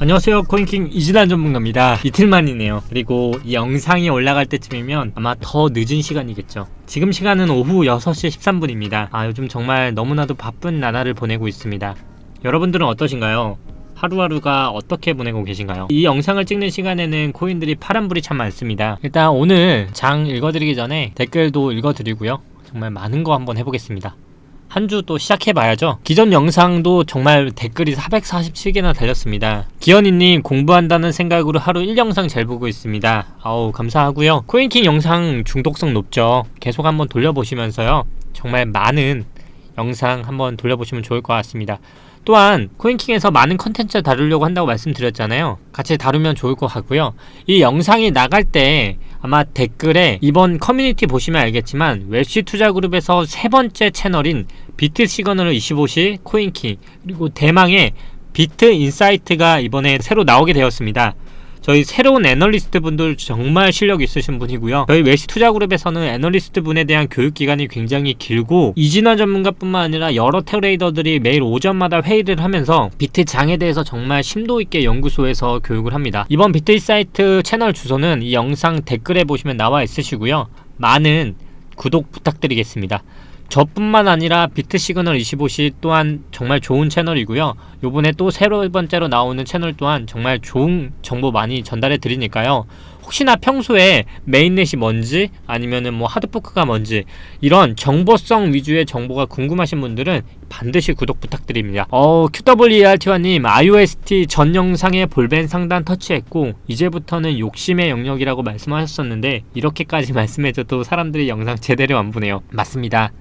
안녕하세요, 코인킹 이진환 전문가입니다. 이틀 만이네요. 그리고 이 영상이 올라갈 때쯤이면 아마 더 늦은 시간이겠죠. 지금 시간은 오후 6시 13분입니다 요즘 정말 너무나도 바쁜 나날을 보내고 있습니다. 여러분들은 어떠신가요? 하루하루가 어떻게 보내고 계신가요? 이 영상을 찍는 시간에는 코인들이 파란불이 참 많습니다. 일단 오늘 장 읽어드리기 전에 댓글도 읽어드리고요, 정말 많은 거 한번 해보겠습니다. 한 주 또 시작해봐야죠. 기존 영상도 정말 댓글이 447개나 달렸습니다. 기현이님, 공부한다는 생각으로 하루 1영상 잘 보고 있습니다. 아우, 감사하고요. 코인킹 영상 중독성 높죠. 계속 한번 돌려보시면서요, 정말 많은 영상 한번 돌려보시면 좋을 것 같습니다. 또한 코인킹에서 많은 컨텐츠 다루려고 한다고 말씀드렸잖아요. 같이 다루면 좋을 것 같고요. 이 영상이 나갈 때 아마 댓글에 이번 커뮤니티 보시면 알겠지만 웹시투자그룹에서 세 번째 채널인 비트 시그널 25시 코인킹, 그리고 대망의 비트 인사이트가 이번에 새로 나오게 되었습니다. 저희 새로운 애널리스트 분들 정말 실력 있으신 분이고요. 저희 웹시투자그룹에서는 애널리스트 분에 대한 교육기간이 굉장히 길고, 이진환 전문가뿐만 아니라 여러 트레이더들이 매일 오전마다 회의를 하면서 비트 장에 대해서 정말 심도 있게 연구소에서 교육을 합니다. 이번 비트 인사이트 채널 주소는 이 영상 댓글에 보시면 나와 있으시고요. 많은 구독 부탁드리겠습니다. 저뿐만 아니라 비트 시그널 25시 또한 정말 좋은 채널이고요. 요번에 또 새로 번째로 나오는 채널 또한 정말 좋은 정보 많이 전달해 드리니까요. 혹시나 평소에 메인넷이 뭔지 아니면은 뭐 하드포크가 뭔지 이런 정보성 위주의 정보가 궁금하신 분들은 반드시 구독 부탁드립니다. QWERT1님, IOST 전 영상에 볼벤 상단 터치했고 이제부터는 욕심의 영역이라고 말씀하셨었는데 이렇게까지 말씀해줘도 사람들이 영상 제대로 안 보네요. 맞습니다.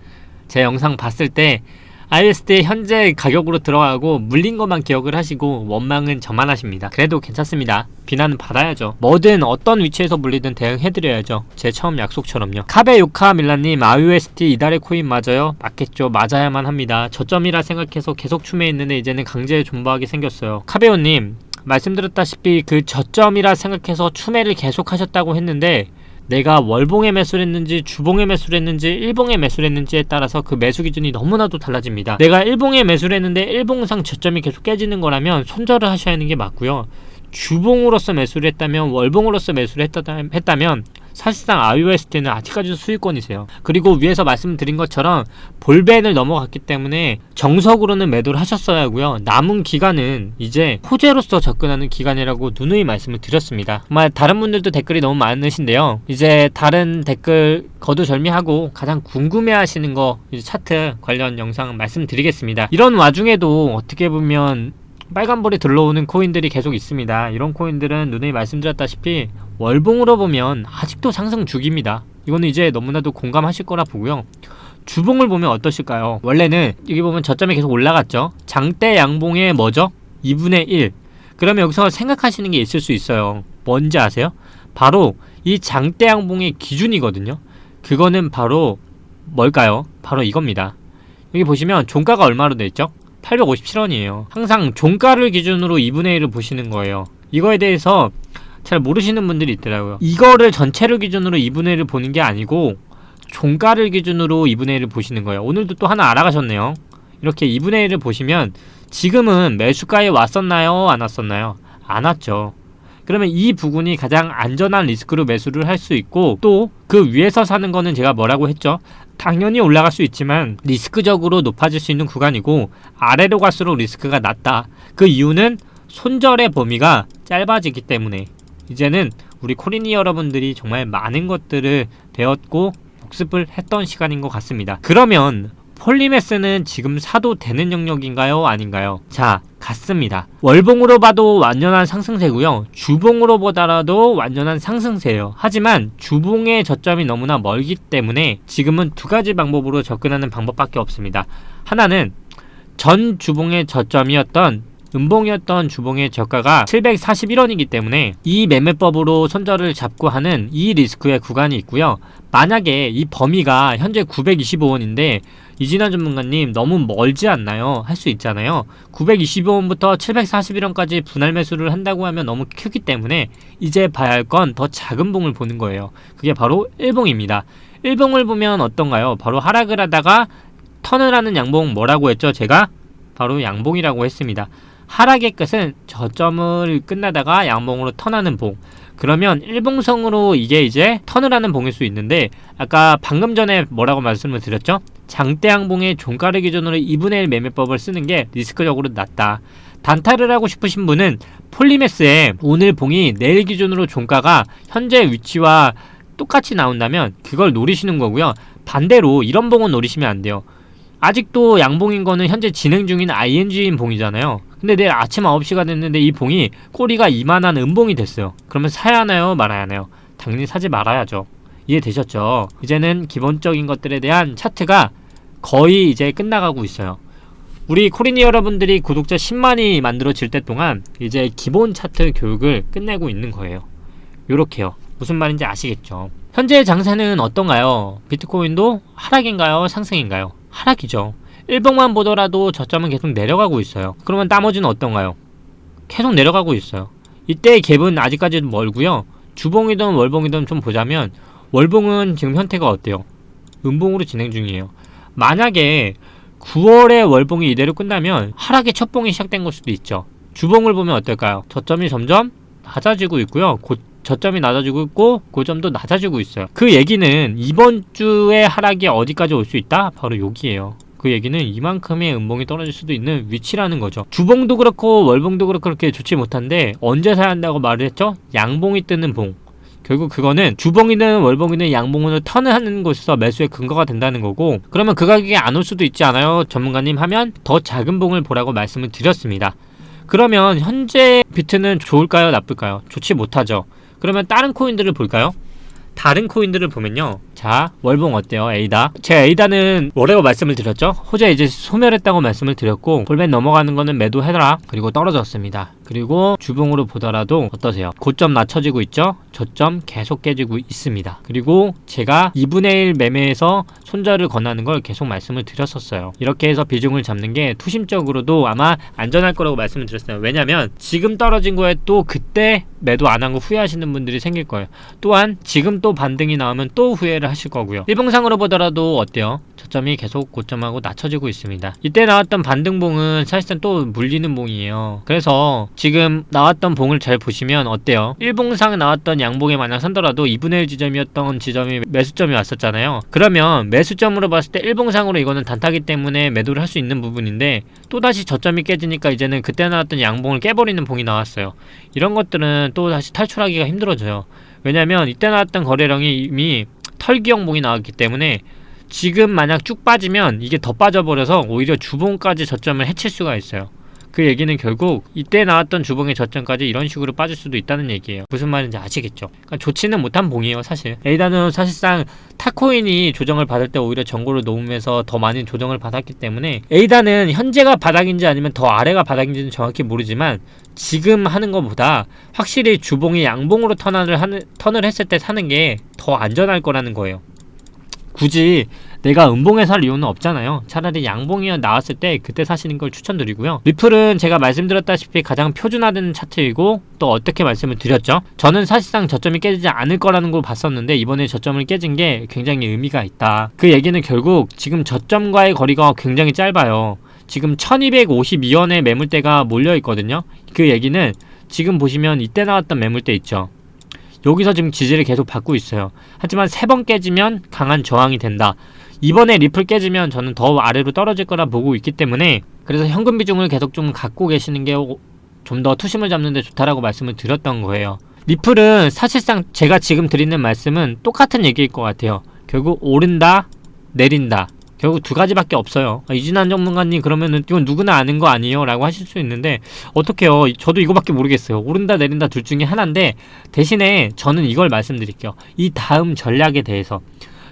제 영상 봤을 때 IOST 현재 가격으로 들어가고 물린 것만 기억을 하시고 원망은 저만 하십니다. 그래도 괜찮습니다. 비난은 받아야죠. 뭐든 어떤 위치에서 물리든 대응해드려야죠. 제 처음 약속처럼요. 카베 요카 밀라님, IOST 이달의 코인 맞아요? 맞겠죠. 맞아야만 합니다. 저점이라 생각해서 계속 추매했는데 이제는 강제 존버하게 생겼어요. 카베오님, 말씀드렸다시피 그 저점이라 생각해서 추매를 계속 하셨다고 했는데 내가 월봉에 매수를 했는지 주봉에 매수를 했는지 일봉에 매수를 했는지에 따라서 그 매수 기준이 너무나도 달라집니다. 내가 일봉에 매수를 했는데 일봉상 저점이 계속 깨지는 거라면 손절을 하셔야 하는 게 맞고요. 주봉으로서 매수를 했다면, 월봉으로서 매수를 했다면 사실상 IOST는 아직까지도 수익권이세요. 그리고 위에서 말씀드린 것처럼 볼벤을 넘어갔기 때문에 정석으로는 매도를 하셨어야 하고요. 남은 기간은 이제 호재로서 접근하는 기간이라고 누누이 말씀을 드렸습니다. 정말 다른 분들도 댓글이 너무 많으신데요. 이제 다른 댓글 거두절미하고 가장 궁금해하시는 거 이제 차트 관련 영상 말씀드리겠습니다. 이런 와중에도 어떻게 보면 빨간불이 들러오는 코인들이 계속 있습니다. 이런 코인들은 누누이 말씀드렸다시피 월봉으로 보면 아직도 상승 중입니다. 이거는 이제 너무나도 공감하실 거라 보고요. 주봉을 보면 어떠실까요? 원래는 여기 보면 저점이 계속 올라갔죠. 장대 양봉의 뭐죠? 2분의 1. 그러면 여기서 생각하시는 게 있을 수 있어요. 뭔지 아세요? 바로 이 장대 양봉의 기준이거든요. 그거는 바로 뭘까요? 바로 이겁니다. 여기 보시면 종가가 얼마로 돼 있죠? 857원이에요. 항상 종가를 기준으로 2분의 1을 보시는 거예요. 이거에 대해서 잘 모르시는 분들이 있더라고요. 이거를 전체를 기준으로 2분의 1을 보는 게 아니고 종가를 기준으로 2분의 1을 보시는 거예요. 오늘도 또 하나 알아가셨네요. 이렇게 2분의 1을 보시면 지금은 매수가에 왔었나요? 안 왔었나요? 안 왔죠. 그러면 이 부분이 가장 안전한 리스크로 매수를 할 수 있고, 또 그 위에서 사는 거는 제가 뭐라고 했죠? 당연히 올라갈 수 있지만 리스크적으로 높아질 수 있는 구간이고, 아래로 갈수록 리스크가 낮다. 그 이유는 손절의 범위가 짧아지기 때문에. 이제는 우리 코린이 여러분들이 정말 많은 것들을 배웠고 복습을 했던 시간인 것 같습니다. 그러면 폴리메스는 지금 사도 되는 영역인가요? 아닌가요? 자, 같습니다. 월봉으로 봐도 완전한 상승세고요. 주봉으로 보더라도 완전한 상승세예요. 하지만 주봉의 저점이 너무나 멀기 때문에 지금은 두 가지 방법으로 접근하는 방법밖에 없습니다. 하나는 전 주봉의 저점이었던 음봉이었던 주봉의 저가가 741원이기 때문에 이 매매법으로 손절을 잡고 하는 이 리스크의 구간이 있고요. 만약에 이 범위가 현재 925원인데 이진환 전문가님 너무 멀지 않나요? 할 수 있잖아요. 925원부터 741원까지 분할 매수를 한다고 하면 너무 크기 때문에 이제 봐야 할 건 더 작은 봉을 보는 거예요. 그게 바로 일봉입니다. 일봉을 보면 어떤가요? 바로 하락을 하다가 턴을 하는 양봉, 뭐라고 했죠? 제가 바로 양봉이라고 했습니다. 하락의 끝은 저점을 끝나다가 양봉으로 턴하는 봉. 그러면 일봉성으로 이게 이제 턴을 하는 봉일 수 있는데, 아까 방금 전에 뭐라고 말씀을 드렸죠? 장대양봉의 종가를 기준으로 2분의 1 매매법을 쓰는 게 리스크적으로 낮다. 단타를 하고 싶으신 분은 폴리메스에 오늘 봉이 내일 기준으로 종가가 현재 위치와 똑같이 나온다면 그걸 노리시는 거고요. 반대로 이런 봉은 노리시면 안 돼요. 아직도 양봉인 거는 현재 진행 중인 ING인 봉이잖아요. 근데 내일 아침 9시가 됐는데 이 봉이 꼬리가 이만한 음봉이 됐어요. 그러면 사야 하나요? 말아야 하나요? 당연히 사지 말아야죠. 이해되셨죠? 이제는 기본적인 것들에 대한 차트가 거의 이제 끝나가고 있어요. 우리 코리니 여러분들이 구독자 10만이 만들어질 때 동안 이제 기본 차트 교육을 끝내고 있는 거예요. 요렇게요. 무슨 말인지 아시겠죠? 현재 장세는 어떤가요? 비트코인도 하락인가요? 상승인가요? 하락이죠. 일봉만 보더라도 저점은 계속 내려가고 있어요. 그러면 나머지는 어떤가요? 계속 내려가고 있어요. 이때의 갭은 아직까지는 멀고요. 주봉이든 월봉이든 좀 보자면 월봉은 지금 형태가 어때요? 음봉으로 진행 중이에요. 만약에 9월에 월봉이 이대로 끝나면 하락의 첫 봉이 시작된 걸 수도 있죠. 주봉을 보면 어떨까요? 저점이 점점 낮아지고 있고요. 저점이 낮아지고 있고 고점도 낮아지고 있어요. 그 얘기는 이번 주에 하락이 어디까지 올 수 있다? 바로 여기에요. 그 얘기는 이만큼의 음봉이 떨어질 수도 있는 위치라는 거죠. 주봉도 그렇고 월봉도 그렇게 좋지 못한데 언제 사야 한다고 말을 했죠? 양봉이 뜨는 봉. 결국 그거는 주봉이든 월봉이든 양봉으로 턴을 하는 곳에서 매수의 근거가 된다는 거고, 그러면 그 가격이 안 올 수도 있지 않아요? 전문가님 하면 더 작은 봉을 보라고 말씀을 드렸습니다. 그러면 현재 비트는 좋을까요? 나쁠까요? 좋지 못하죠. 그러면 다른 코인들을 볼까요? 다른 코인들을 보면요. 자, 월봉 어때요? 에이다. 제가 에이다는 뭐라고 말씀을 드렸죠? 호재 이제 소멸했다고 말씀을 드렸고, 볼벤 넘어가는 거는 매도해라. 그리고 떨어졌습니다. 그리고 주봉으로 보더라도 어떠세요? 고점 낮춰지고 있죠? 저점 계속 깨지고 있습니다. 그리고 제가 2분의 1 매매에서 손절을 권하는 걸 계속 말씀을 드렸었어요. 이렇게 해서 비중을 잡는 게 투심적으로도 아마 안전할 거라고 말씀을 드렸어요. 왜냐면 지금 떨어진 거에 또 그때 매도 안 한 거 후회하시는 분들이 생길 거예요. 또한 지금 또 반등이 나오면 또 후회를 하실 거고요. 일봉상으로 보더라도 어때요? 저점이 계속 고점하고 낮춰지고 있습니다. 이때 나왔던 반등봉은 사실상 또 물리는 봉이에요. 그래서 지금 나왔던 봉을 잘 보시면 어때요? 일봉상 나왔던 양봉에 만약 선더라도 2분의 1 지점이었던 지점이 매수점이 왔었잖아요. 그러면 매수점으로 봤을 때 일봉상으로 이거는 단타기 때문에 매도를 할 수 있는 부분인데, 또다시 저점이 깨지니까 이제는 그때 나왔던 양봉을 깨버리는 봉이 나왔어요. 이런 것들은 또 다시 탈출하기가 힘들어져요. 왜냐면 이때 나왔던 거래량이 이미 털기형 봉이 나왔기 때문에 지금 만약 쭉 빠지면 이게 더 빠져버려서 오히려 주봉까지 저점을 해칠 수가 있어요. 그 얘기는 결국 이때 나왔던 주봉의 저점까지 이런 식으로 빠질 수도 있다는 얘기예요. 무슨 말인지 아시겠죠? 그러니까 좋지는 못한 봉이에요, 사실. 에이다는 사실상 타코인이 조정을 받을 때 오히려 정보를 놓으면서 더 많은 조정을 받았기 때문에, 에이다는 현재가 바닥인지 아니면 더 아래가 바닥인지는 정확히 모르지만 지금 하는 것보다 확실히 주봉이 양봉으로 턴을 했을 때 사는 게 더 안전할 거라는 거예요. 굳이 내가 음봉에 살 이유는 없잖아요. 차라리 양봉이 나왔을 때 그때 사시는 걸 추천드리고요. 리플은 제가 말씀드렸다시피 가장 표준화된 차트이고, 또 어떻게 말씀을 드렸죠? 저는 사실상 저점이 깨지지 않을 거라는 걸 봤었는데 이번에 저점을 깨진 게 굉장히 의미가 있다. 그 얘기는 결국 지금 저점과의 거리가 굉장히 짧아요. 지금 1252원의 매물대가 몰려있거든요. 그 얘기는 지금 보시면 이때 나왔던 매물대 있죠. 여기서 지금 지지를 계속 받고 있어요. 하지만 3번 깨지면 강한 저항이 된다. 이번에 리플 깨지면 저는 더 아래로 떨어질 거라 보고 있기 때문에, 그래서 현금 비중을 계속 좀 갖고 계시는 게 좀 더 투심을 잡는 데 좋다라고 말씀을 드렸던 거예요. 리플은 사실상 제가 지금 드리는 말씀은 똑같은 얘기일 것 같아요. 결국 오른다, 내린다. 결국 두 가지밖에 없어요. 이진환 전문가님 그러면은 이건 누구나 아는 거 아니에요? 라고 하실 수 있는데, 어떡해요. 저도 이거밖에 모르겠어요. 오른다 내린다 둘 중에 하나인데, 대신에 저는 이걸 말씀드릴게요. 이 다음 전략에 대해서.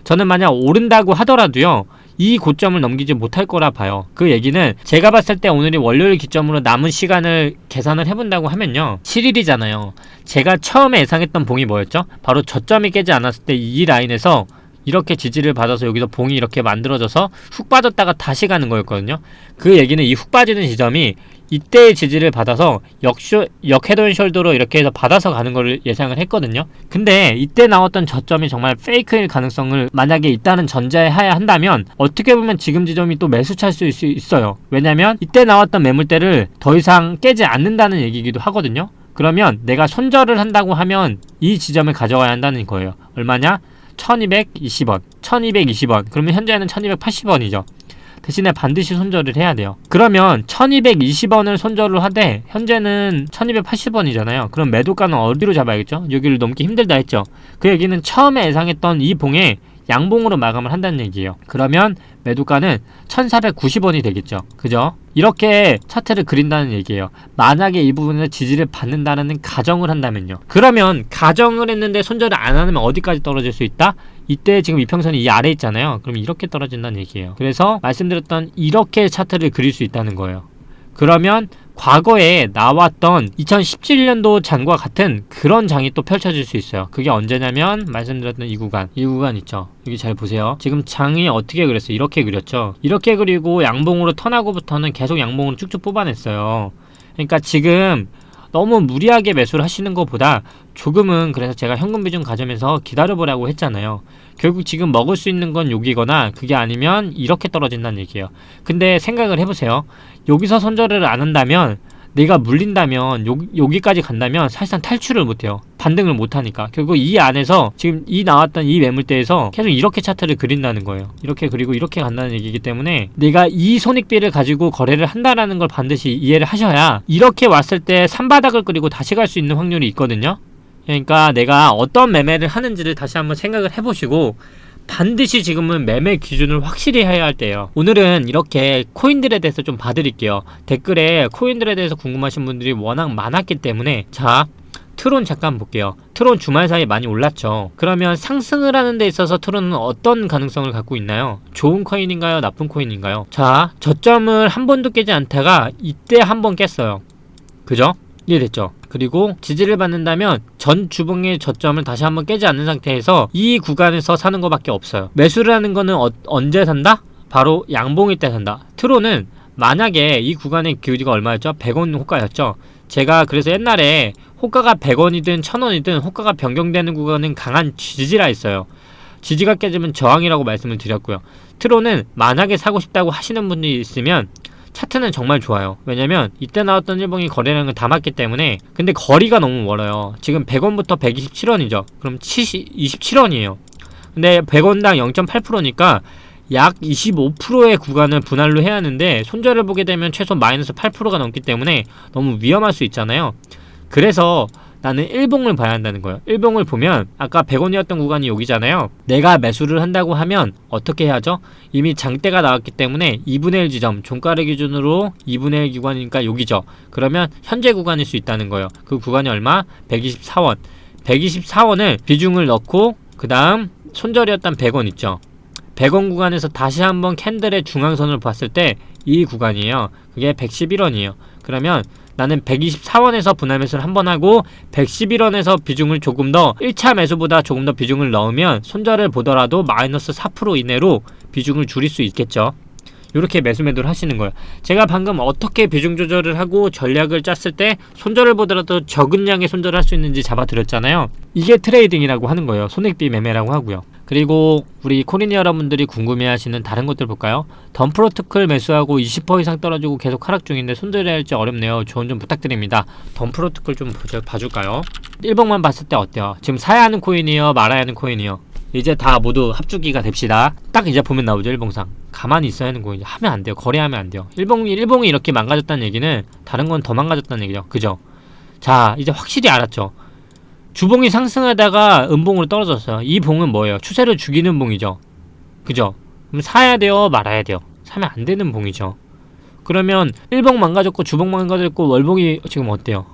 저는 만약 오른다고 하더라도요, 이 고점을 넘기지 못할 거라 봐요. 그 얘기는 제가 봤을 때 오늘이 월요일 기점으로 남은 시간을 계산을 해본다고 하면요, 7일이잖아요. 제가 처음에 예상했던 봉이 뭐였죠? 바로 저점이 깨지 않았을 때 이 라인에서 이렇게 지지를 받아서 여기서 봉이 이렇게 만들어져서 훅 빠졌다가 다시 가는 거였거든요. 그 얘기는 이 훅 빠지는 지점이 이때의 지지를 받아서 역헤드앤숄더로 이렇게 해서 받아서 가는 걸 예상을 했거든요. 근데 이때 나왔던 저점이 정말 페이크일 가능성을 만약에 있다는 전제에 해야 한다면 어떻게 보면 지금 지점이 또 매수 차수일 수 있어요. 왜냐면 이때 나왔던 매물대를 더 이상 깨지 않는다는 얘기이기도 하거든요. 그러면 내가 손절을 한다고 하면 이 지점을 가져와야 한다는 거예요. 얼마냐? 1220원 1220원 그러면 현재는 1280원이죠. 대신에 반드시 손절을 해야 돼요. 그러면 1220원을 손절을 하되 현재는 1280원이잖아요. 그럼 매도가는 어디로 잡아야겠죠? 여기를 넘기 힘들다 했죠. 그 얘기는 처음에 예상했던 이 봉에 양봉으로 마감을 한다는 얘기예요. 그러면 매도가는 1490원이 되겠죠. 그죠? 이렇게 차트를 그린다는 얘기예요. 만약에 이 부분에서 지지를 받는다는 가정을 한다면요. 그러면 가정을 했는데 손절을 안 하면 어디까지 떨어질 수 있다? 이때 지금 이평선이 이 아래 있잖아요. 그럼 이렇게 떨어진다는 얘기예요. 그래서 말씀드렸던 이렇게 차트를 그릴 수 있다는 거예요. 그러면 과거에 나왔던 2017년도 장과 같은 그런 장이 또 펼쳐질 수 있어요. 그게 언제냐면 말씀드렸던 이 구간 있죠. 여기 잘 보세요. 지금 장이 어떻게 그렸어요? 이렇게 그렸죠. 이렇게 그리고 양봉으로 턴하고부터는 계속 양봉으로 쭉쭉 뽑아냈어요. 그러니까 지금 너무 무리하게 매수를 하시는 것보다 조금은, 그래서 제가 현금 비중 가져면서 기다려보라고 했잖아요. 결국 지금 먹을 수 있는 건 여기거나 그게 아니면 이렇게 떨어진다는 얘기예요. 근데 생각을 해보세요. 여기서 손절을 안 한다면, 내가 물린다면, 여기까지 간다면 사실상 탈출을 못해요. 반등을 못하니까. 결국 이 안에서 지금 이 나왔던 이 매물대에서 계속 이렇게 차트를 그린다는 거예요. 이렇게 그리고 이렇게 간다는 얘기이기 때문에 내가 이 손익비를 가지고 거래를 한다라는 걸 반드시 이해를 하셔야 이렇게 왔을 때 산바닥을 그리고 다시 갈 수 있는 확률이 있거든요. 그러니까 내가 어떤 매매를 하는지를 다시 한번 생각을 해보시고 반드시 지금은 매매 기준을 확실히 해야 할 때예요. 오늘은 이렇게 코인들에 대해서 좀 봐드릴게요. 댓글에 코인들에 대해서 궁금하신 분들이 워낙 많았기 때문에. 자, 트론 잠깐 볼게요. 트론 주말 사이에 많이 올랐죠. 그러면 상승을 하는 데 있어서 트론은 어떤 가능성을 갖고 있나요? 좋은 코인인가요? 나쁜 코인인가요? 자, 저점을 한 번도 깨지 않다가 이때 한 번 깼어요. 그죠? 이해됐죠? 그리고 지지를 받는다면 전 주봉의 저점을 다시 한번 깨지 않는 상태에서 이 구간에서 사는 것밖에 없어요. 매수를 하는 거는 언제 산다? 바로 양봉일 때 산다. 트론은 만약에 이 구간의 기울기가 얼마였죠? 100원 호가였죠. 제가 그래서 옛날에 호가가 100원이든 1000원이든 호가가 변경되는 구간은 강한 지지라 했어요. 지지가 깨지면 저항이라고 말씀을 드렸고요. 트론은 만약에 사고 싶다고 하시는 분들이 있으면 차트는 정말 좋아요. 왜냐면 이때 나왔던 일봉이 거래량을 다 맞기 때문에. 근데 거리가 너무 멀어요. 지금 100원부터 127원이죠. 그럼 27원이에요. 근데 100원당 0.8%니까 약 25%의 구간을 분할로 해야 하는데 손절을 보게 되면 최소 마이너스 8%가 넘기 때문에 너무 위험할 수 있잖아요. 그래서 나는 일봉을 봐야 한다는 거예요. 일봉을 보면 아까 100원이었던 구간이 여기잖아요. 내가 매수를 한다고 하면 어떻게 해야죠? 이미 장대가 나왔기 때문에 2분의 1 지점, 종가를 기준으로 2분의 1 구간이니까 여기죠. 그러면 현재 구간일 수 있다는 거예요. 그 구간이 얼마? 124원. 124원을 비중을 넣고 그 다음 손절이었던 100원 있죠. 100원 구간에서 다시 한번 캔들의 중앙선을 봤을 때 이 구간이에요. 그게 111원이에요. 그러면 나는 124원에서 분할 매수를 한번 하고 111원에서 비중을 조금 더 1차 매수보다 조금 더 비중을 넣으면 손절을 보더라도 마이너스 4% 이내로 비중을 줄일 수 있겠죠. 이렇게 매수 매도를 하시는 거예요. 제가 방금 어떻게 비중 조절을 하고 전략을 짰을 때 손절을 보더라도 적은 양의 손절을 할 수 있는지 잡아드렸잖아요. 이게 트레이딩이라고 하는 거예요. 손익비 매매라고 하고요. 그리고 우리 코리니 여러분들이 궁금해하시는 다른 것들 볼까요? 덤프로토클 매수하고 20% 이상 떨어지고 계속 하락 중인데 손절해야 할지 어렵네요. 조언 좀 부탁드립니다. 덤프로토클 좀 봐줄까요? 일봉만 봤을 때 어때요? 지금 사야 하는 코인이요? 말아야 하는 코인이요? 이제 다 모두 합주기가 됩시다. 딱 이제 보면 나오죠. 일봉상 가만히 있어야 하는 거 이제 하면 안 돼요. 거래하면 안 돼요. 일봉이 이렇게 망가졌다는 얘기는 다른 건 더 망가졌다는 얘기죠. 그죠? 자, 이제 확실히 알았죠. 주봉이 상승하다가 음봉으로 떨어졌어요. 이 봉은 뭐예요? 추세를 죽이는 봉이죠. 그죠? 그럼 사야 돼요? 말아야 돼요? 사면 안 되는 봉이죠. 그러면 일봉 망가졌고 주봉 망가졌고 월봉이 지금 어때요?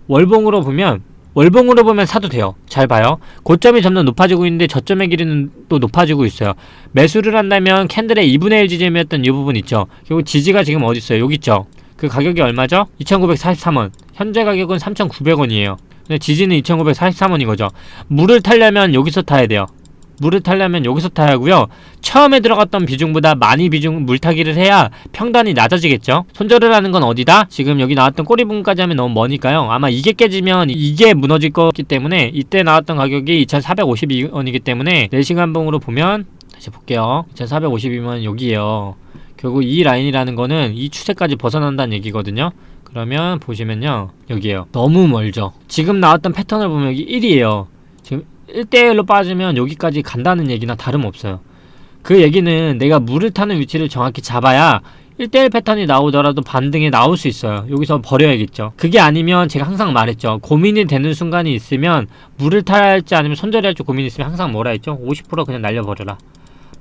월봉으로 보면 사도 돼요. 잘 봐요. 고점이 점점 높아지고 있는데 저점의 길이는 또 높아지고 있어요. 매수를 한다면 캔들의 2분의 1 지점이었던 이 부분 있죠. 그리고 지지가 지금 어디 있어요? 여기 있죠. 그 가격이 얼마죠? 2,943원. 현재 가격은 3,900원이에요. 근데 지지는 2,943원인 거죠. 물을 타려면 여기서 타야 돼요. 물을 타려면 여기서 타야 하고요. 처음에 들어갔던 비중보다 많이 물타기를 해야 평단이 낮아지겠죠. 손절을 하는 건 어디다? 지금 여기 나왔던 꼬리 부분까지 하면 너무 머니까요. 아마 이게 깨지면 이게 무너질 거기 때문에 이때 나왔던 가격이 2,452원이기 때문에 4시간봉으로 보면 다시 볼게요. 2,452원 여기에요. 결국 이 라인이라는 거는 이 추세까지 벗어난다는 얘기거든요. 그러면 보시면요. 여기에요. 너무 멀죠. 지금 나왔던 패턴을 보면 여기 1이에요. 지금 1대1로 빠지면 여기까지 간다는 얘기나 다름없어요. 그 얘기는 내가 물을 타는 위치를 정확히 잡아야 1대1 패턴이 나오더라도 반등이 나올 수 있어요. 여기서 버려야겠죠. 그게 아니면 제가 항상 말했죠. 고민이 되는 순간이 있으면 물을 타야 할지 아니면 손절해야 할지 고민이 있으면 항상 뭐라 했죠? 50% 그냥 날려버려라.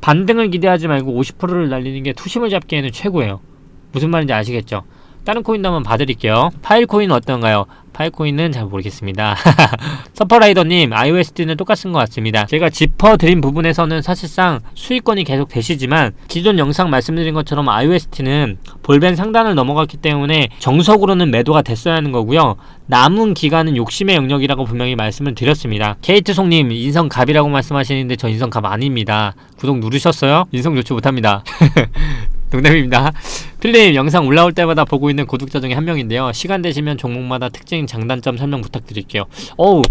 반등을 기대하지 말고 50%를 날리는 게 투심을 잡기에는 최고예요. 무슨 말인지 아시겠죠? 다른 코인도 한번 봐드릴게요. 파일코인은 어떤가요? 파일코인은 잘 모르겠습니다. 서퍼라이더님, iOSD는 똑같은 것 같습니다. 제가 짚어드린 부분에서는 사실상 수익권이 계속 되시지만 기존 영상 말씀드린 것처럼 iOSD는 볼벤 상단을 넘어갔기 때문에 정석으로는 매도가 됐어야 하는 거고요. 남은 기간은 욕심의 영역이라고 분명히 말씀을 드렸습니다. 케이트송님, 인성갑이라고 말씀하시는데 저 인성갑 아닙니다. 구독 누르셨어요? 인성 좋지 못합니다. 농담입니다. 필님, 영상 올라올 때마다 보고 있는 구독자 중에 한 명인데요. 시간 되시면 종목마다 특징, 장단점 설명 부탁드릴게요. 어우,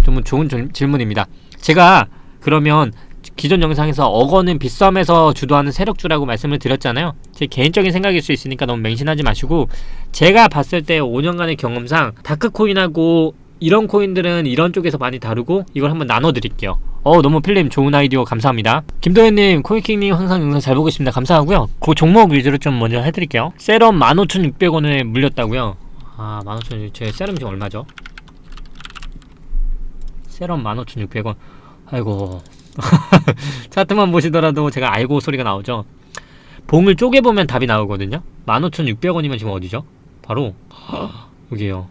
좀 좋은 질문입니다. 제가 그러면 기존 영상에서 억원은 빗썸에서 주도하는 세력주라고 말씀을 드렸잖아요. 제 개인적인 생각일 수 있으니까 너무 맹신하지 마시고, 제가 봤을 때 5년간의 경험상 다크코인하고 이런 코인들은 이런 쪽에서 많이 다루고 이걸 한번 나눠드릴게요. 너무 필님 좋은 아이디어 감사합니다. 김도현님, 코인킹님 항상 영상 잘 보고 있습니다. 감사하고요. 그 종목 위주로 좀 먼저 해드릴게요. 세럼 15,600원에 물렸다고요? 15,600원. 제 세럼 지금 얼마죠? 세럼 15,600원. 아이고. 차트만 보시더라도 제가 알고 소리가 나오죠. 봉을 쪼개보면 답이 나오거든요. 15,600원이면 지금 어디죠? 바로 여기에요.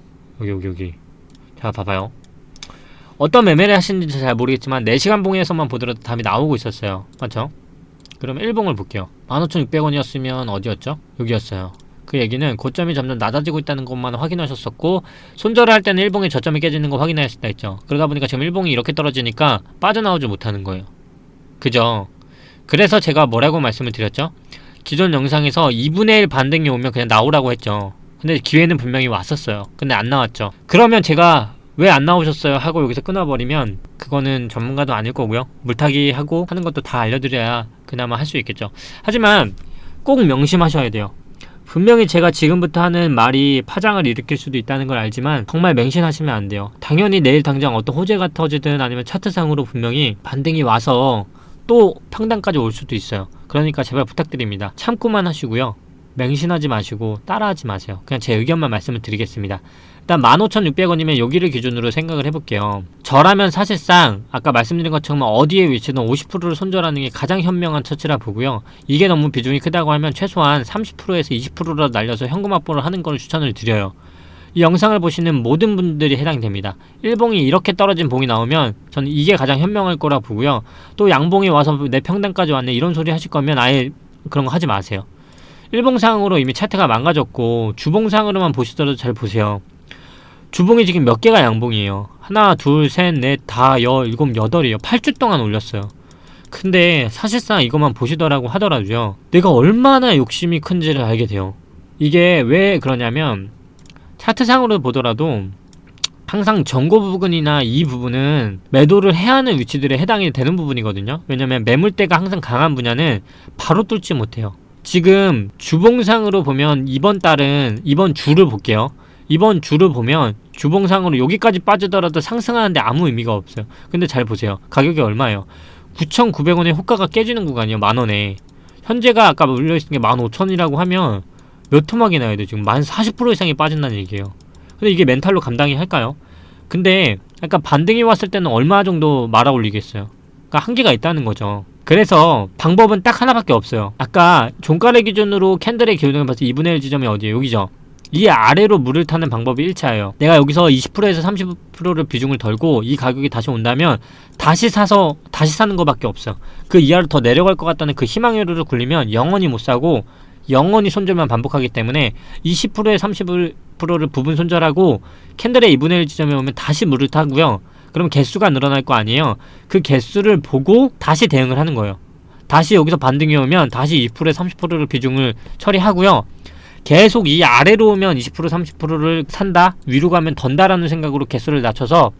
여기. 자, 봐봐요. 어떤 매매를 하시는지 잘 모르겠지만 4시간 봉에서만 보더라도 답이 나오고 있었어요. 맞죠? 그럼 1봉을 볼게요. 15,600원이었으면 어디였죠? 여기였어요. 그 얘기는 고점이 점점 낮아지고 있다는 것만 확인하셨었고, 손절을 할 때는 1봉의 저점이 깨지는 거 확인하셨다 했죠. 그러다 보니까 지금 1봉이 이렇게 떨어지니까 빠져나오지 못하는 거예요. 그죠? 그래서 제가 뭐라고 말씀을 드렸죠? 기존 영상에서 2분의 1 반등이 오면 그냥 나오라고 했죠. 근데 기회는 분명히 왔었어요. 근데 안 나왔죠. 그러면 제가 왜 안 나오셨어요? 하고 여기서 끊어버리면 그거는 전문가도 아닐 거고요. 물타기 하고 하는 것도 다 알려드려야 그나마 할 수 있겠죠. 하지만 꼭 명심하셔야 돼요. 분명히 제가 지금부터 하는 말이 파장을 일으킬 수도 있다는 걸 알지만 정말 맹신하시면 안 돼요. 당연히 내일 당장 어떤 호재가 터지든 아니면 차트상으로 분명히 반등이 와서 또 평단까지 올 수도 있어요. 그러니까 제발 부탁드립니다. 참고만 하시고요. 맹신하지 마시고 따라하지 마세요. 그냥 제 의견만 말씀을 드리겠습니다. 일단 15,600원이면 여기를 기준으로 생각을 해볼게요. 저라면 사실상 아까 말씀드린 것처럼 어디에 위치든 50%를 손절하는 게 가장 현명한 처치라 보고요. 이게 너무 비중이 크다고 하면 최소한 30%에서 20%라도 날려서 현금 확보를 하는 걸 추천을 드려요. 이 영상을 보시는 모든 분들이 해당됩니다. 1봉이 이렇게 떨어진 봉이 나오면 저는 이게 가장 현명할 거라 보고요. 또 양봉이 와서 내 평단까지 왔네 이런 소리 하실 거면 아예 그런 거 하지 마세요. 1봉상으로 이미 차트가 망가졌고 주봉상으로만 보시더라도 잘 보세요. 주봉이 지금 몇 개가 양봉이에요. 하나, 둘, 셋, 넷, 다, 일곱, 여덟이에요. 8주 동안 올렸어요. 근데 사실상 이것만 보시더라고 하더라도요. 내가 얼마나 욕심이 큰지를 알게 돼요. 이게 왜 그러냐면 차트상으로 보더라도 항상 전고 부분이나 이 부분은 매도를 해야 하는 위치들에 해당이 되는 부분이거든요. 왜냐면 매물대가 항상 강한 분야는 바로 뚫지 못해요. 지금 주봉상으로 보면 이번 주를 볼게요. 이번 주를 보면 주봉상으로 여기까지 빠지더라도 상승하는데 아무 의미가 없어요. 근데 잘 보세요. 가격이 얼마예요? 9,900원에 호가가 깨지는 구간이요. 만원에. 현재가 아까 물려있은 게 15,000이라고 하면 몇 토막이 나야 돼? 지금 40% 이상이 빠진다는 얘기예요. 근데 이게 멘탈로 감당이 할까요? 근데 약간 반등이 왔을 때는 얼마 정도 말아 올리겠어요? 그러니까 한계가 있다는 거죠. 그래서 방법은 딱 하나밖에 없어요. 아까 종가를 기준으로 캔들의 기울기를 봤을 때 2분의 1 지점이 어디예요? 여기죠. 이 아래로 물을 타는 방법이 1차예요. 내가 여기서 20%에서 30%를 비중을 덜고 이 가격이 다시 온다면 다시 사는 것밖에 없어요. 그 이하로 더 내려갈 것 같다는 그 희망회로를 굴리면 영원히 못 사고 영원히 손절만 반복하기 때문에 20%에 30%를 부분 손절하고 캔들의 2분의 1 지점에 오면 다시 물을 타고요. 그럼 개수가 늘어날 거 아니에요. 그 개수를 보고 다시 대응을 하는 거예요. 다시 여기서 반등이 오면 다시 20%에 30%를 비중을 처리하고요. 계속 이 아래로 오면 20% 30%를 산다, 위로 가면 던다라는 생각으로 개수를 낮춰서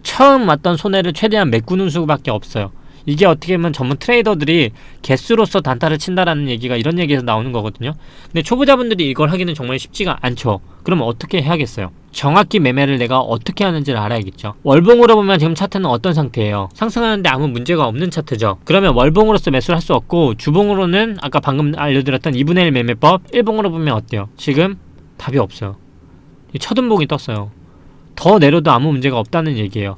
처음 왔던 손해를 최대한 메꾸는 수밖에 없어요. 이게 어떻게 보면 전문 트레이더들이 개수로서 단타를 친다라는 얘기가 이런 얘기에서 나오는 거거든요. 근데 초보자분들이 이걸 하기는 정말 쉽지가 않죠. 그럼 어떻게 해야겠어요? 정확히 매매를 내가 어떻게 하는지를 알아야겠죠. 월봉으로 보면 지금 차트는 어떤 상태예요? 상승하는데 아무 문제가 없는 차트죠. 그러면 월봉으로서 매수를 할 수 없고, 주봉으로는 아까 방금 알려드렸던 2분의 1 매매법, 일봉으로 보면 어때요? 지금 답이 없어요. 첫음봉이 떴어요. 더 내려도 아무 문제가 없다는 얘기예요.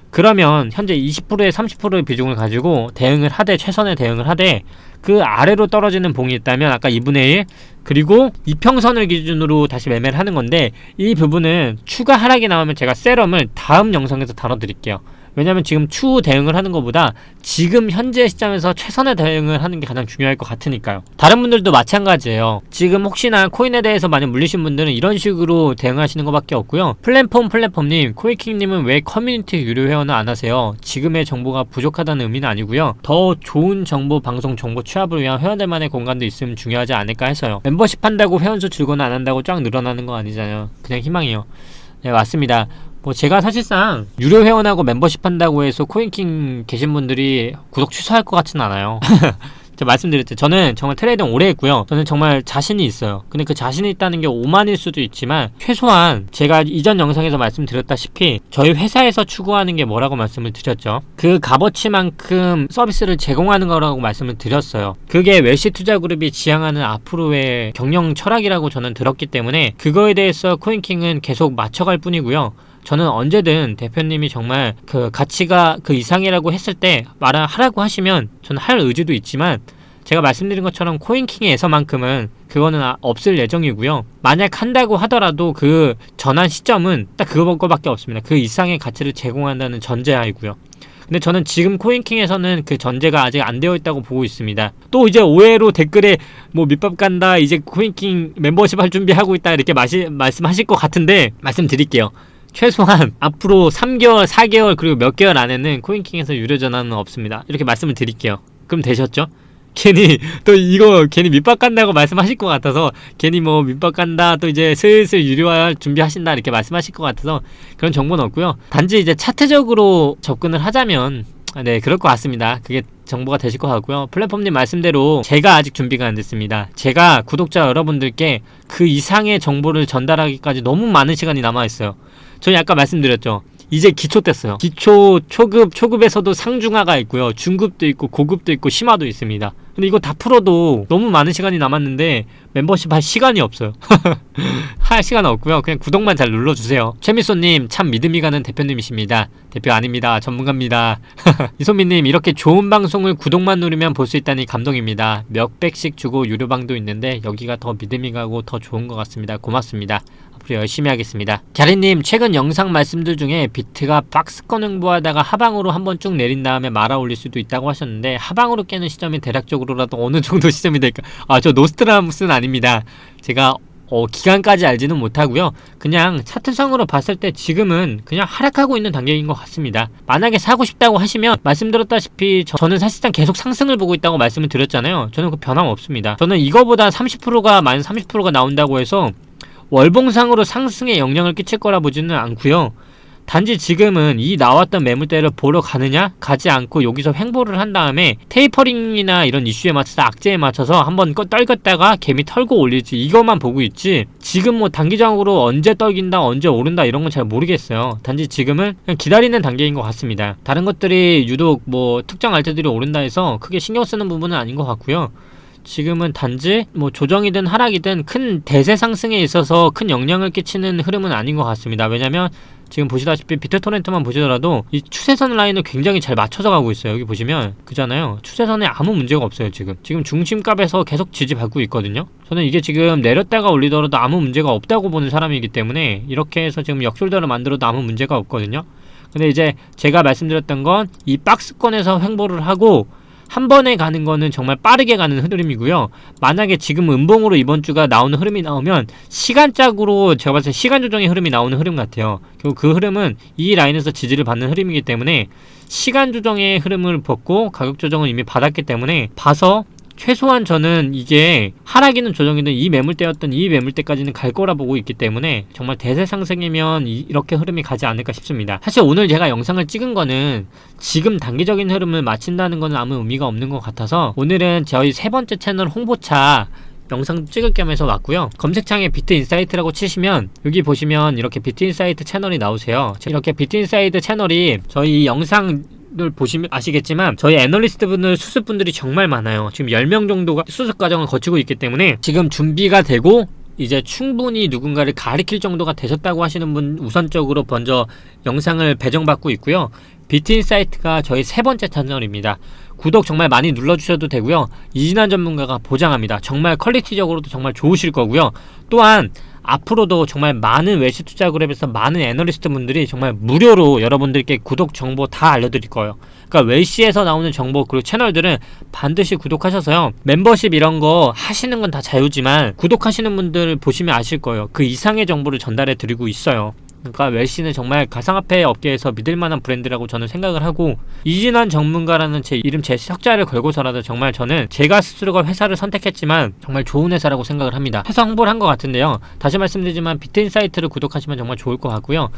그러면 현재 20%에 30%의 비중을 가지고 대응을 하되, 최선의 대응을 하되, 그 아래로 떨어지는 봉이 있다면 아까 2분의 1, 그리고 이평선을 기준으로 다시 매매를 하는 건데, 이 부분은 추가 하락이 나오면 제가 세럼을 다음 영상에서 다뤄드릴게요. 왜냐면 지금 추후 대응을 하는 것보다 지금 현재 시점에서 최선의 대응을 하는 게 가장 중요할 것 같으니까요. 다른 분들도 마찬가지예요. 지금 혹시나 코인에 대해서 많이 물리신 분들은 이런 식으로 대응하시는 것밖에 없고요. 플랫폼님, 코이킹님은 왜 커뮤니티 유료 회원을 안 하세요? 지금의 정보가 부족하다는 의미는 아니고요. 더 좋은 정보, 방송 정보 취합을 위한 회원들만의 공간도 있으면 중요하지 않을까 해서요. 멤버십 한다고 회원수 줄거나 안 한다고 쫙 늘어나는 거 아니잖아요. 그냥 희망이에요. 네, 맞습니다. 뭐 제가 사실상 유료 회원하고 멤버십 한다고 해서 코인킹 계신 분들이 구독 취소할 것 같진 않아요. 제가 말씀드렸죠. 저는 정말 트레이딩 오래 했고요. 저는 정말 자신이 있어요. 근데 그 자신이 있다는 게 오만일 수도 있지만, 최소한 제가 이전 영상에서 말씀드렸다시피 저희 회사에서 추구하는 게 뭐라고 말씀을 드렸죠. 그 값어치만큼 서비스를 제공하는 거라고 말씀을 드렸어요. 그게 웰시투자그룹이 지향하는 앞으로의 경영 철학이라고 저는 들었기 때문에 그거에 대해서 코인킹은 계속 맞춰갈 뿐이고요. 저는 언제든 대표님이 정말 그 가치가 그 이상이라고 했을 때 말을 하라고 하시면 저는 할 의지도 있지만, 제가 말씀드린 것처럼 코인킹에서만큼은 그거는 없을 예정이고요. 만약 한다고 하더라도 그 전환 시점은 딱 그거밖에 없습니다. 그 이상의 가치를 제공한다는 전제하이고요. 근데 저는 지금 코인킹에서는 그 전제가 아직 안 되어 있다고 보고 있습니다. 또 이제 오해로 댓글에 뭐 밑밥 간다, 이제 코인킹 멤버십 할 준비하고 있다, 이렇게 말씀하실 것 같은데 말씀드릴게요. 최소한 앞으로 3개월, 4개월, 그리고 몇 개월 안에는 코인킹에서 유료 전환은 없습니다. 이렇게 말씀을 드릴게요. 그럼 되셨죠? 괜히 또 이거 괜히 밑밥 간다고 말씀하실 것 같아서, 괜히 뭐 밑밥 간다, 또 이제 슬슬 유료화 준비하신다, 이렇게 말씀하실 것 같아서 그런 정보는 없고요. 단지 이제 차트적으로 접근을 하자면 네, 그럴 것 같습니다. 그게 정보가 되실 것 같고요. 플랫폼님 말씀대로 제가 아직 준비가 안 됐습니다. 제가 구독자 여러분들께 그 이상의 정보를 전달하기까지 너무 많은 시간이 남아있어요. 저는 아까 말씀드렸죠. 이제 기초 뗐어요. 기초, 초급에서도 상중하가 있고요. 중급도 있고 고급도 있고 심화도 있습니다. 근데 이거 다 풀어도 너무 많은 시간이 남았는데 멤버십 할 시간이 없어요. 할 시간 없고요. 그냥 구독만 잘 눌러주세요. 최미소님, 참 믿음이 가는 대표님이십니다. 대표 아닙니다. 전문가입니다. 이소민님, 이렇게 좋은 방송을 구독만 누르면 볼 수 있다니 감동입니다. 몇백씩 주고 유료방도 있는데 여기가 더 믿음이 가고 더 좋은 것 같습니다. 고맙습니다. 앞으로 열심히 하겠습니다. 갸리님, 최근 영상 말씀들 중에 비트가 박스권 횡보하다가 하방으로 한번 쭉 내린 다음에 말아 올릴 수도 있다고 하셨는데, 하방으로 깨는 시점이 대략적으로라도 어느 정도 시점이 될까? 저 노스트라무스는 아닙니다. 제가 기간까지 알지는 못하고요. 그냥 차트상으로 봤을 때 지금은 그냥 하락하고 있는 단계인 것 같습니다. 만약에 사고 싶다고 하시면 말씀드렸다시피 저는 사실상 계속 상승을 보고 있다고 말씀을 드렸잖아요. 저는 그 변함 없습니다. 저는 이거보다 30%가 마이너스 30%가 나온다고 해서 월봉상으로 상승에 영향을 끼칠 거라 보지는 않고요. 단지 지금은 이 나왔던 매물대를 보러 가지 않고 여기서 횡보를 한 다음에 테이퍼링이나 이런 이슈에 맞춰서 악재에 맞춰서 한번 떨궜다가 개미 털고 올릴지, 이것만 보고 있지, 지금 뭐 단기적으로 언제 떨긴다, 언제 오른다 이런 건 잘 모르겠어요. 단지 지금은 그냥 기다리는 단계인 것 같습니다. 다른 것들이 유독 뭐 특정 알트들이 오른다 해서 크게 신경 쓰는 부분은 아닌 것 같고요. 지금은 단지 뭐 조정이든 하락이든 큰 대세 상승에 있어서 큰 영향을 끼치는 흐름은 아닌 것 같습니다. 왜냐면 지금 보시다시피 비트토렌트만 보시더라도 이 추세선 라인을 굉장히 잘 맞춰서 가고 있어요. 여기 보시면 그잖아요. 추세선에 아무 문제가 없어요. 지금 중심값에서 계속 지지받고 있거든요. 저는 이게 지금 내렸다가 올리더라도 아무 문제가 없다고 보는 사람이기 때문에 이렇게 해서 지금 역숄더를 만들어도 아무 문제가 없거든요. 근데 이제 제가 말씀드렸던 건 이 박스권에서 횡보를 하고 한 번에 가는 거는 정말 빠르게 가는 흐름이고요. 만약에 지금 음봉으로 이번 주가 나오는 흐름이 나오면 시간짝으로 제가 봤을 때 시간 조정의 흐름이 나오는 흐름 같아요. 결국 그 흐름은 이 라인에서 지지를 받는 흐름이기 때문에 시간 조정의 흐름을 벗고 가격 조정을 이미 받았기 때문에 봐서 최소한 저는 이게 하락이든 조정이든 이 매물대였던 이 매물대까지는 갈 거라 보고 있기 때문에 정말 대세 상승이면 이렇게 흐름이 가지 않을까 싶습니다. 사실 오늘 제가 영상을 찍은 거는 지금 단기적인 흐름을 마친다는 거는 아무 의미가 없는 것 같아서 오늘은 저희 세 번째 채널 홍보차 영상 찍을 겸 해서 왔고요. 검색창에 비트인사이트라고 치시면 여기 보시면 이렇게 비트인사이트 채널이 나오세요. 이렇게 비트인사이트 채널이 저희 영상 을 보시면 아시겠지만 저희 애널리스트 분들 수습분들이 정말 많아요. 지금 10명 정도가 수습 과정을 거치고 있기 때문에 지금 준비가 되고 이제 충분히 누군가를 가리킬 정도가 되셨다고 하시는 분 우선적으로 먼저 영상을 배정받고 있고요. 비트인사이트가 저희 세 번째 채널입니다. 구독 정말 많이 눌러주셔도 되고요. 이진환 전문가가 보장합니다. 정말 퀄리티적으로도 정말 좋으실 거고요. 또한 앞으로도 정말 많은 외시 투자 그룹에서 많은 애널리스트 분들이 정말 무료로 여러분들께 구독 정보 다 알려드릴 거예요. 그러니까 외시에서 나오는 정보 그리고 채널들은 반드시 구독하셔서요. 멤버십 이런 거 하시는 건 다 자유지만 구독하시는 분들 보시면 아실 거예요. 그 이상의 정보를 전달해 드리고 있어요. 그러니까 웰시는 정말 가상화폐 업계에서 믿을만한 브랜드라고 저는 생각을 하고 이진환 전문가라는 제 이름 제 석자를 걸고서라도 정말 저는 제가 스스로가 회사를 선택했지만 정말 좋은 회사라고 생각을 합니다. 회사 홍보를 한 것 같은데요. 다시 말씀드리지만 비트인사이트를 구독하시면 정말 좋을 것 같고요.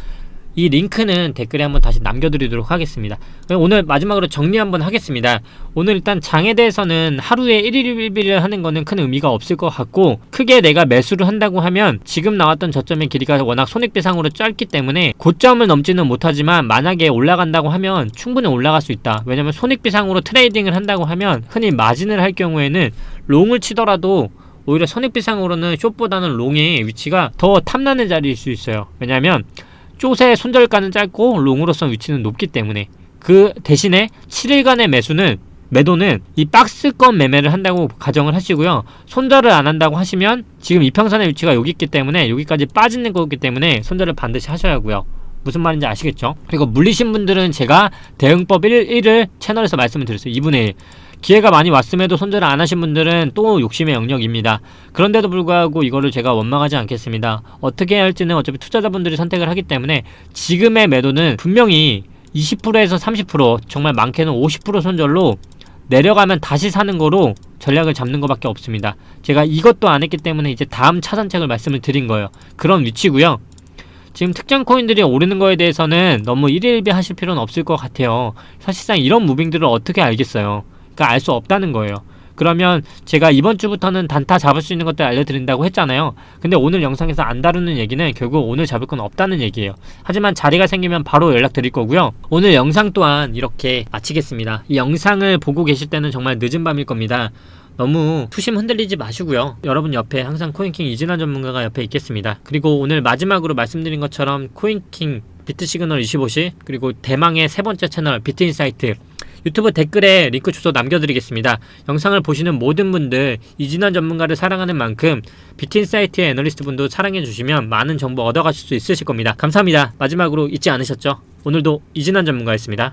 이 링크는 댓글에 한번 다시 남겨드리도록 하겠습니다. 오늘 마지막으로 정리 한번 하겠습니다. 오늘 일단 장에 대해서는 하루에 1일 1일을 하는 거는 큰 의미가 없을 것 같고 크게 내가 매수를 한다고 하면 지금 나왔던 저점의 길이가 워낙 손익배상으로 짧기 때문에 고점을 넘지는 못하지만 만약에 올라간다고 하면 충분히 올라갈 수 있다. 왜냐면 손익배상으로 트레이딩을 한다고 하면 흔히 마진을 할 경우에는 롱을 치더라도 오히려 손익배상으로는 숏보다는 롱의 위치가 더 탐나는 자리일 수 있어요. 왜냐하면 숏의 손절가는 짧고 롱으로서 위치는 높기 때문에 그 대신에 7일간의 매도는 이 박스권 매매를 한다고 가정을 하시고요. 손절을 안 한다고 하시면 지금 이평선의 위치가 여기 있기 때문에 여기까지 빠지는 거기 때문에 손절을 반드시 하셔야 하고요. 무슨 말인지 아시겠죠? 그리고 물리신 분들은 제가 대응법 1을 채널에서 말씀을 드렸어요. 2분의 1 기회가 많이 왔음에도 손절을 안 하신 분들은 또 욕심의 영역입니다. 그런데도 불구하고 이거를 제가 원망하지 않겠습니다. 어떻게 해야 할지는 어차피 투자자분들이 선택을 하기 때문에 지금의 매도는 분명히 20%에서 30% 정말 많게는 50% 손절로 내려가면 다시 사는 거로 전략을 잡는 것밖에 없습니다. 제가 이것도 안 했기 때문에 이제 다음 차선책을 말씀을 드린 거예요. 그런 위치고요. 지금 특정 코인들이 오르는 거에 대해서는 너무 일일비 하실 필요는 없을 것 같아요. 사실상 이런 무빙들을 어떻게 알겠어요. 그러니까 알 수 없다는 거예요. 그러면 제가 이번 주부터는 단타 잡을 수 있는 것들 알려드린다고 했잖아요. 근데 오늘 영상에서 안 다루는 얘기는 결국 오늘 잡을 건 없다는 얘기예요. 하지만 자리가 생기면 바로 연락드릴 거고요. 오늘 영상 또한 이렇게 마치겠습니다. 이 영상을 보고 계실 때는 정말 늦은 밤일 겁니다. 너무 투심 흔들리지 마시고요. 여러분 옆에 항상 코인킹 이진환 전문가가 옆에 있겠습니다. 그리고 오늘 마지막으로 말씀드린 것처럼 코인킹 비트시그널 25시 그리고 대망의 세 번째 채널 비트인사이트 유튜브 댓글에 링크 주소 남겨드리겠습니다. 영상을 보시는 모든 분들 이진환 전문가를 사랑하는 만큼 비트인사이트의 애널리스트 분도 사랑해주시면 많은 정보 얻어가실 수 있으실 겁니다. 감사합니다. 마지막으로 잊지 않으셨죠? 오늘도 이진환 전문가였습니다.